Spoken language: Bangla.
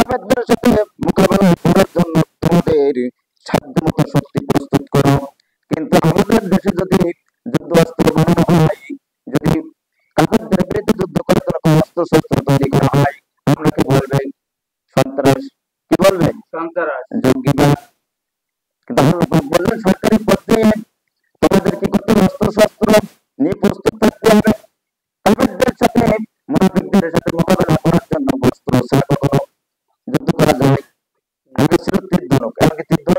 কাফেরদের সাথে মোকাবেলা করার জন্য তোমাদের সাধ্যমতো শক্তি প্রস্তুত করো। কিন্তু আমাদের দেশে যদি যুদ্ধাস্ত্র বানানো হয়, যদি কাফেরদের বিরুদ্ধে যুদ্ধ করার জন্য কোনো অস্ত্র-শস্ত্র তৈরি করা হয়, আমরা কি বলবে? সন্ত্রাস। কি বলবে? সন্ত্রাস, জঙ্গিবাদ। কিন্তু আল্লাহ পাক বললেন সরকারি পর্যায়ে তোমাদের কি করতে হবে? অস্ত্র-শস্ত্র নিয়ে প্রস্তুত থাকতে হবে। কাফেরদের সাথে, মুনাফিকদের সাথে মোকাবেলা করার জন্য অস্ত্র ছাড়া কখনো যুদ্ধ করা যায়? আগে ছিল তীর ধনুক, এখন কি তীর